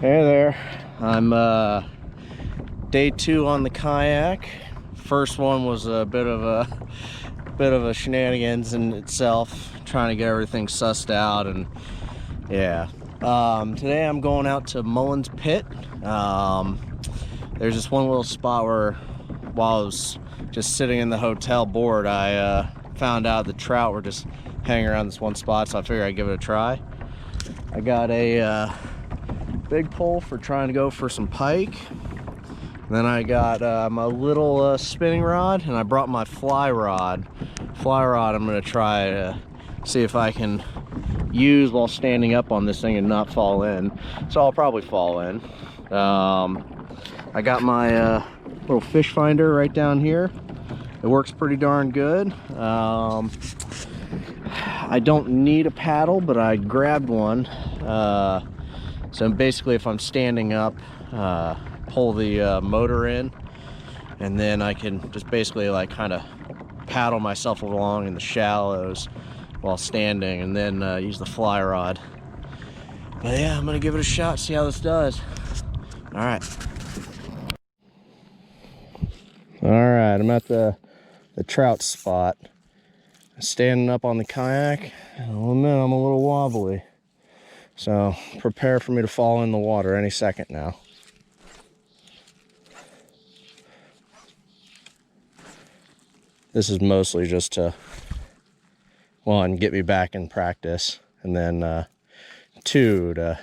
Hey there. I'm day 2 on the kayak. First one was a bit of a shenanigans in itself, trying to get everything sussed out, and yeah. Today I'm going out to Mullins Pit. There's this one little spot where, while I was just sitting in the hotel bored, I found out the trout were just hanging around this one spot, so I figured I'd give it a try. I got a big pole for trying to go for some pike. Then I got my little spinning rod, and I brought my fly rod. I'm gonna try to see if I can use while standing up on this thing and not fall in. So I'll probably fall in. I got my little fish finder right down here. It works pretty darn good. I don't need a paddle, but I grabbed one. So basically, if I'm standing up, pull the motor in, and then I can just basically like kind of paddle myself along in the shallows while standing, and then use the fly rod. But yeah, I'm gonna give it a shot, see how this does. All right, I'm at the trout spot. Standing up on the kayak. I'll admit I'm a little wobbly, so prepare for me to fall in the water any second now. This is mostly just to, one, get me back in practice, and then two, to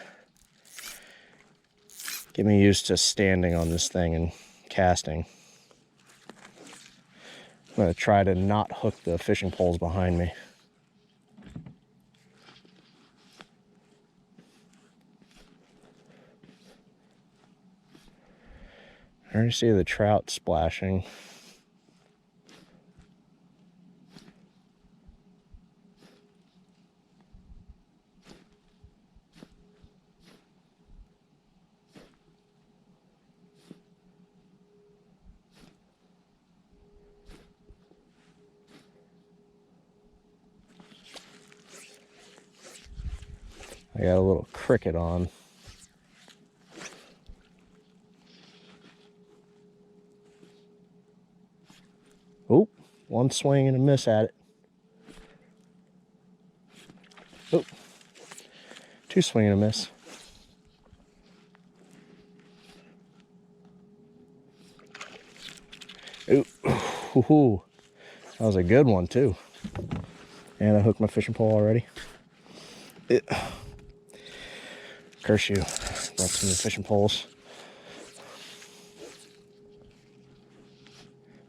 get me used to standing on this thing and casting. I'm going to try to not hook the fishing poles behind me. I already see the trout splashing. I got a little cricket on. Oh, one swing and a miss at it. Oh, two swing and a miss. Ooh, that was a good one too. And I hooked my fishing pole already. Curse you, brought some new fishing poles.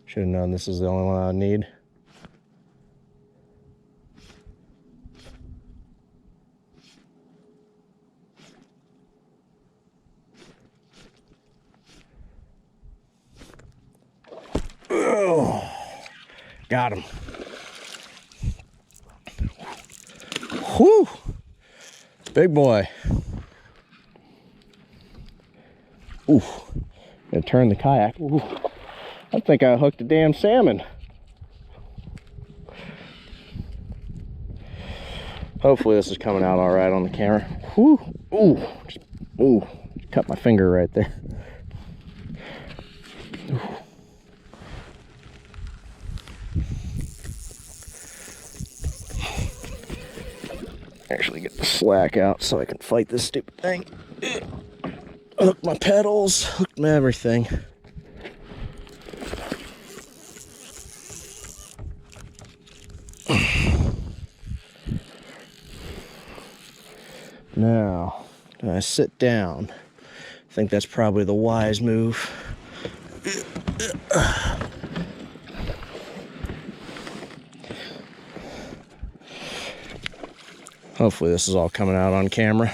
Should have known this is the only one I would need. Oh, got him. Whew, big boy. Ooh, gonna turn the kayak. Ooh, I think I hooked a damn salmon. Hopefully this is coming out all right on the camera. Whew, ooh, cut my finger right there. Ooh. Actually get the slack out so I can fight this stupid thing. Hooked my pedals, hooked my everything. Now, I sit down. I think that's probably the wise move. Hopefully this is all coming out on camera.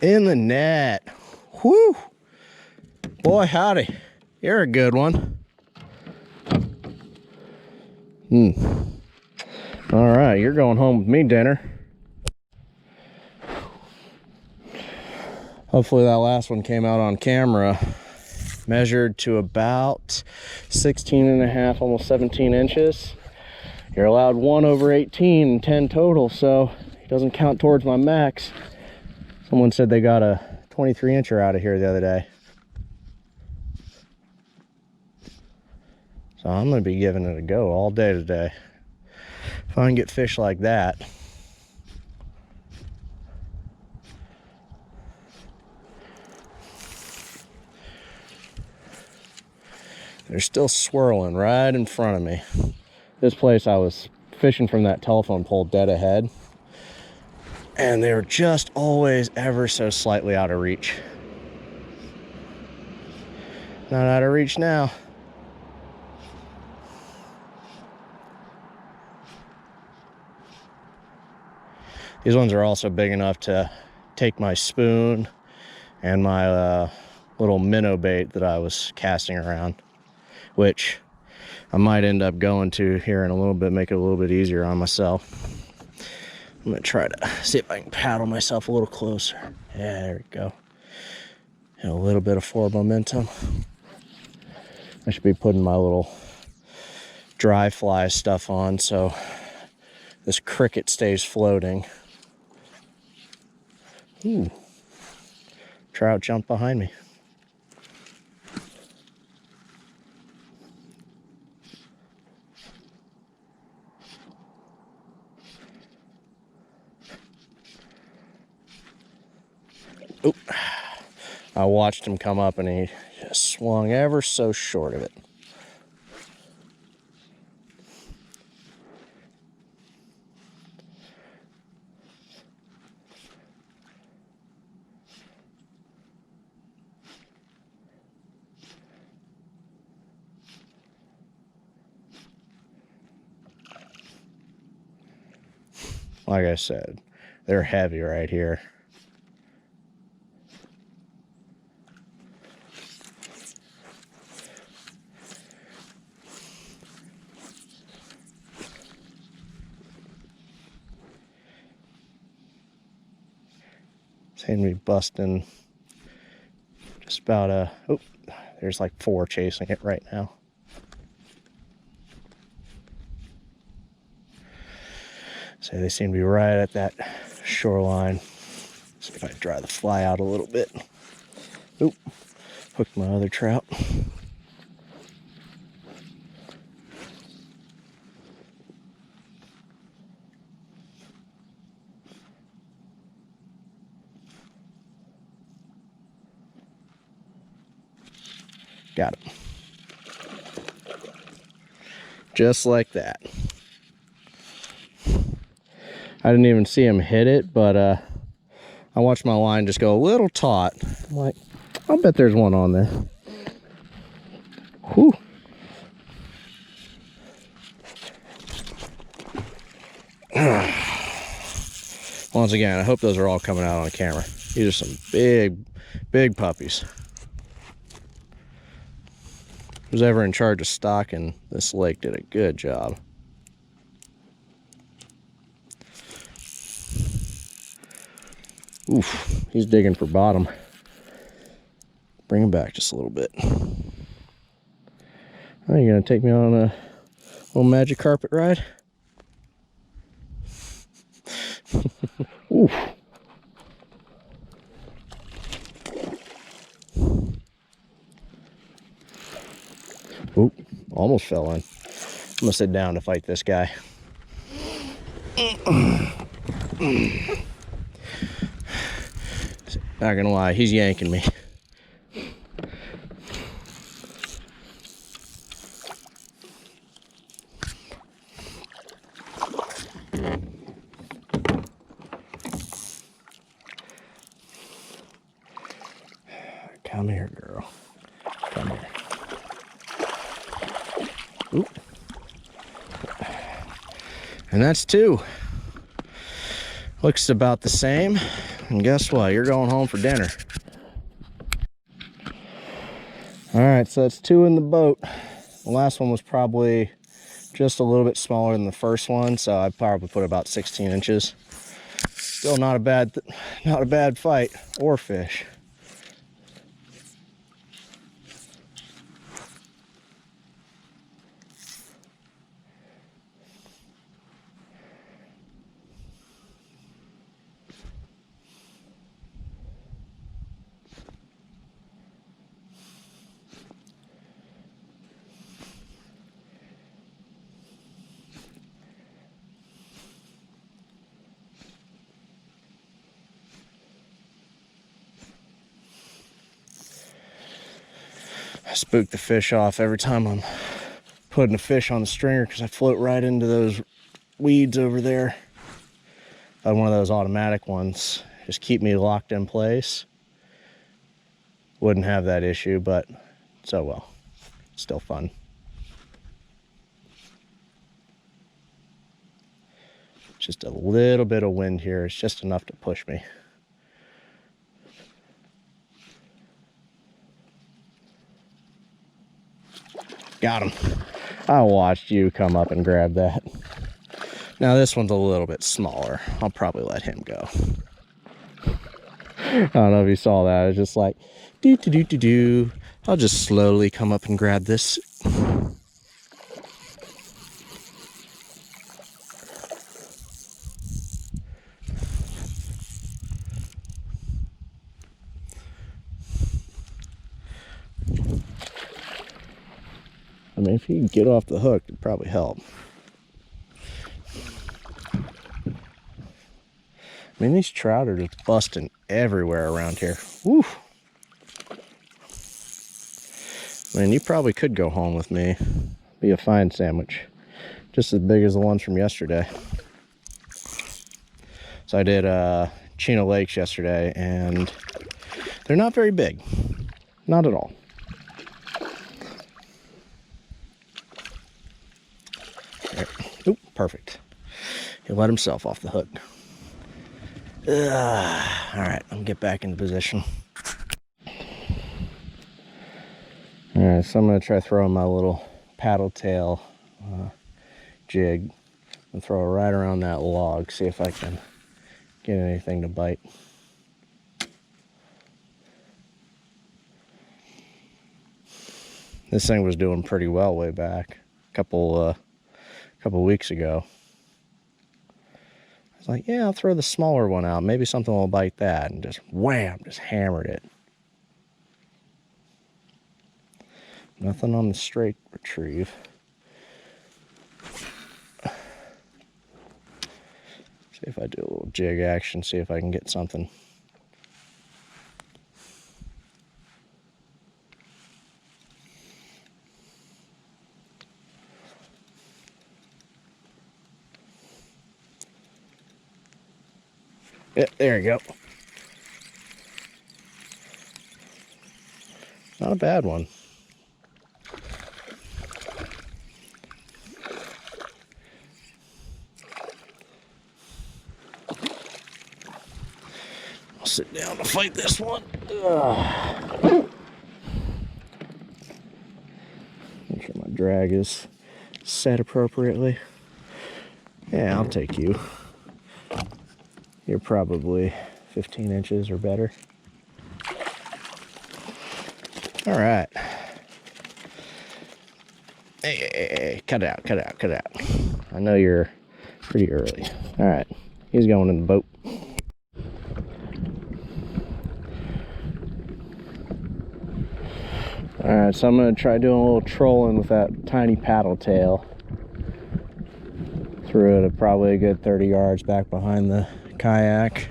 In the net. Whew. Boy, howdy. You're a good one. All right, you're going home with me, dinner. Hopefully that last one came out on camera. measured to about 16 and a half, almost 17 inches. You're allowed 1 over 18 and 10 total, so it doesn't count towards my max. Someone said they got a 23 incher out of here the other day. So I'm gonna be giving it a go all day today. If I can get fish like that. They're still swirling right in front of me. This place, I was fishing from that telephone pole dead ahead, and they were just always ever so slightly out of reach. Not out of reach now. These ones are also big enough to take my spoon and my little minnow bait that I was casting around, which I might end up going to here in a little bit, make it a little bit easier on myself. I'm gonna try to see if I can paddle myself a little closer. Yeah, there we go. And a little bit of forward momentum. I should be putting my little dry fly stuff on so this cricket stays floating. Ooh, trout jumped behind me. Oop. I watched him come up and he just swung ever so short of it. Like I said, they're heavy right here. Seem to be busting just about a, oh, there's like 4 chasing it right now. So they seem to be right at that shoreline. See if I dry the fly out a little bit. Oop, hooked my other trout. Got him. Just like that. I didn't even see him hit it, but I watched my line just go a little taut. I'm like, I'll bet there's one on there. Whew. Once again, I hope those are all coming out on camera. These are some big puppies. Who's ever in charge of stocking this lake did a good job. Oof, he's digging for bottom. Bring him back just a little bit. Oh, you gonna take me on a little magic carpet ride? Oof. Oop, almost fell in. I'm gonna sit down to fight this guy. Not gonna lie, he's yanking me. Come here, girl. Come here. Oop. And that's 2. Looks about the same. And guess what? You're going home for dinner. All right, so that's 2 in the boat. The last one was probably just a little bit smaller than the first one, so I probably put about 16 inches. Still not a bad fight or fish. spook the fish off every time I'm putting a fish on the stringer, because I float right into those weeds over there. I had one of those automatic ones, just keep me locked in place. Wouldn't have that issue, but so well, still fun. Just a little bit of wind here. It's just enough to push me. Got him. I watched you come up and grab that. Now this one's a little bit smaller. I'll probably let him go. I don't know if you saw that. I was just like, do do do do do. I'll just slowly come up and grab this. I mean, if you can get off the hook, it'd probably help. I mean, these trout are just busting everywhere around here. Woo! I mean, you probably could go home with me. Be a fine sandwich. Just as big as the ones from yesterday. So I did Chino Lakes yesterday, and they're not very big. Not at all. There. Oop, perfect. He let himself off the hook. All right, I'm gonna get back into position. All right, so I'm gonna try throwing my little paddle tail jig and throw it right around that log, see if I can get anything to bite. This thing was doing pretty well way back, a couple weeks ago. I was like, yeah, I'll throw the smaller one out. Maybe something will bite that. And just wham, just hammered it. Nothing on the straight retrieve. See if I do a little jig action, see if I can get something. Yeah, there you go. Not a bad one. I'll sit down to fight this one. Make sure my drag is set appropriately. Yeah, I'll take you. You're probably 15 inches or better. All right. Hey, cut it out, cut it out, cut it out. I know you're pretty early. All right, he's going in the boat. All right, so I'm gonna try doing a little trolling with that tiny paddle tail. Threw it probably a good 30 yards back behind the kayak.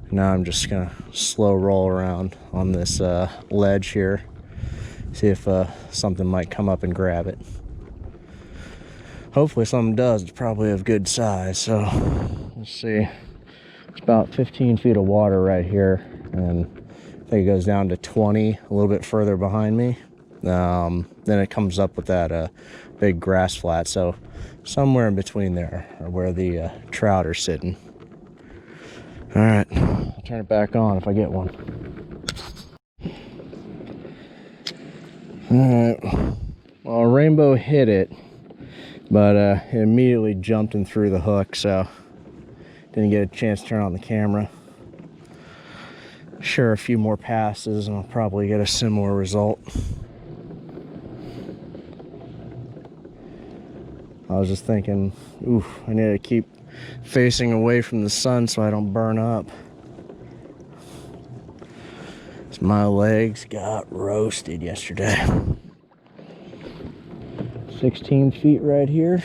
Now I'm just gonna slow roll around on this ledge here, see if something might come up and grab it. Hopefully something does. It's probably of good size, so let's see. It's about 15 feet of water right here, and I think it goes down to 20 a little bit further behind me. Then it comes up with that big grass flat, so somewhere in between there are where the trout are sitting. All right, I'll turn it back on if I get one. All right, well, Rainbow hit it, but it immediately jumped and threw the hook, so didn't get a chance to turn on the camera. Sure, a few more passes and I'll probably get a similar result. I was just thinking, oof, I need to keep facing away from the sun so I don't burn up. My legs got roasted yesterday. 16 feet right here.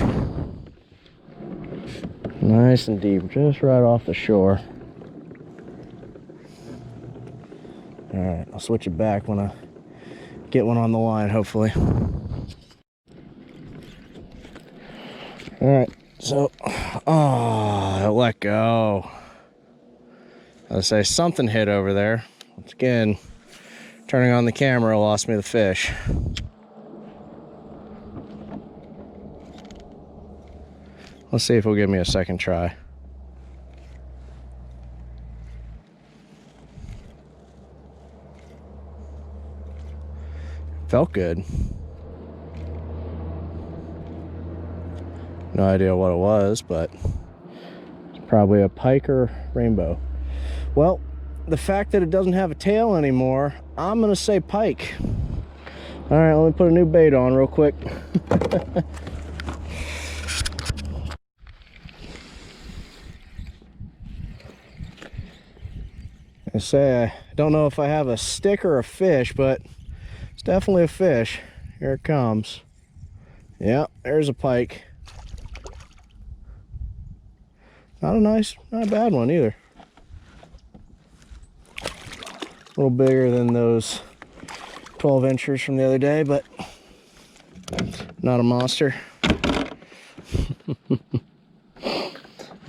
Nice and deep, just right off the shore. All right, I'll switch it back when I get one on the line, hopefully. All right, so, oh, it let go. I say something hit over there. Once again, turning on the camera lost me the fish. Let's see if it'll give me a second try. Felt good. No idea what it was, but it's probably a pike or rainbow. Well, the fact that it doesn't have a tail anymore, I'm gonna say pike. All right, let me put a new bait on real quick. I say I don't know if I have a stick or a fish, but it's definitely a fish. Here it comes. Yeah, there's a pike. Not a bad one either. A little bigger than those 12 inchers from the other day, but not a monster.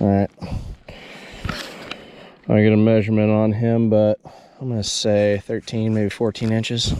All right. I get a measurement on him, but I'm gonna say 13, maybe 14 inches.